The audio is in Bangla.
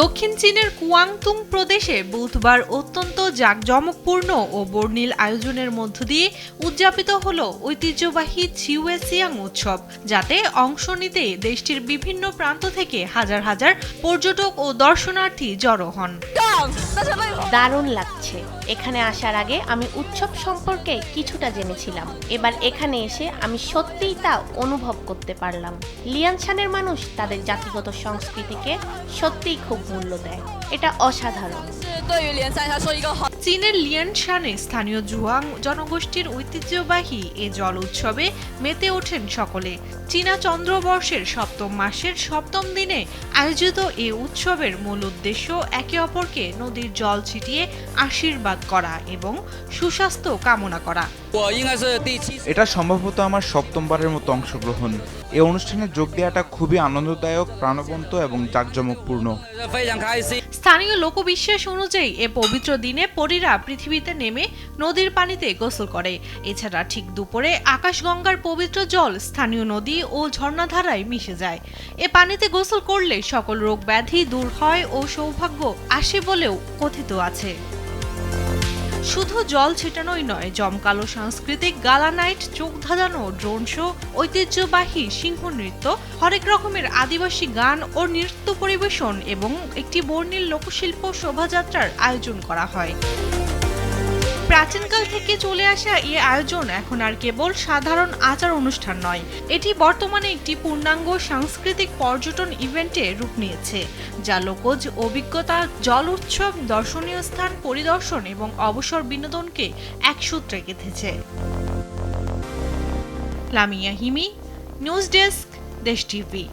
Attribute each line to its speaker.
Speaker 1: দক্ষিণ চীনের কুয়াংতুং প্রদেশে বুধবার অত্যন্ত জাঁকজমকপূর্ণ ও বর্ণিল আয়োজনের মধ্য দিয়ে উদযাপিত হলো ঐতিহ্যবাহী ছিউয়েসিয়াং উৎসব, যাতে অংশ নিতে দেশটির বিভিন্ন প্রান্ত থেকে হাজার হাজার পর্যটক ও দর্শনার্থী জড়ো হন।
Speaker 2: দারুণ লাগছে। এখানে আসার আগে আমি উৎসব সম্পর্কে কিছুটা জেনেছিলাম। এবার এখানে এসে আমি সত্যিই তা অনুভব করতে পারলাম। লিয়ানশানের মানুষ তাদের জাতিগত সংস্কৃতিকে সত্যিই খুব মূল্য দেয়। এটা অসাধারণ।
Speaker 1: চীনের লিয়ানশানে স্থানীয় জুয়াং জনগোষ্ঠীর ঐতিহ্যবাহী এ জল উৎসবে মেতে ওঠেন সকলে। চীনা চন্দ্রবর্ষের সপ্তম মাসের সপ্তম দিনে আয়োজিত এ উৎসবের মূল উদ্দেশ্য একে অপরকে নদীর জল ছিটিয়ে আশীর্বাদ করা এবং সুস্বাস্থ্য কামনা করা।
Speaker 3: এটা সম্ভবত আমার সপ্তমবারের মতো অংশগ্রহণ। এই অনুষ্ঠানে যোগ দেওয়াটা খুবই আনন্দদায়ক, প্রাণবন্ত এবং জাঁকজমকপূর্ণ।
Speaker 1: স্থানীয় লোকবিশ্বাস অনুযায়ী এ পবিত্র দিনে পরীরা পৃথিবীতে নেমে নদীর পানিতে গোসল করে। এছাড়া ঠিক দুপুরে আকাশগঙ্গার পবিত্র জল স্থানীয় নদী ও ঝর্ণাধারায় মিশে যায়। এ পানিতে গোসল করলে সকল রোগ ব্যাধি দূর হয় ও সৌভাগ্য আসে বলেও কথিত আছে। শুধু জল ছিটানোই নয়, জমকালো সাংস্কৃতিক গালা নাইট, চোখ ধাঁধানো ড্রোন শো, ঐতিহ্যবাহী সিংহ নৃত্য, হরেক রকমের আদিবাসী গান ও নৃত্য পরিবেশন এবং একটি বর্ণিল লোকশিল্প শোভাযাত্রার আয়োজন করা হয়। প্রাচীনকাল থেকে চলে আসা এই আয়োজন এখন আর কেবল সাধারণ আচার অনুষ্ঠান নয়, এটি বর্তমানে একটি পূর্ণাঙ্গ সাংস্কৃতিক পর্যটন ইভেন্টে রূপ নিয়েছে, যা লোকজ অভিজ্ঞতা, জল উৎসব, দর্শনীয় স্থান পরিদর্শন এবং অবসর বিনোদনকে এক সূত্রে গেঁথেছে। লামিয়া হিমি, নিউজ ডেস্ক, দেশ টিভি।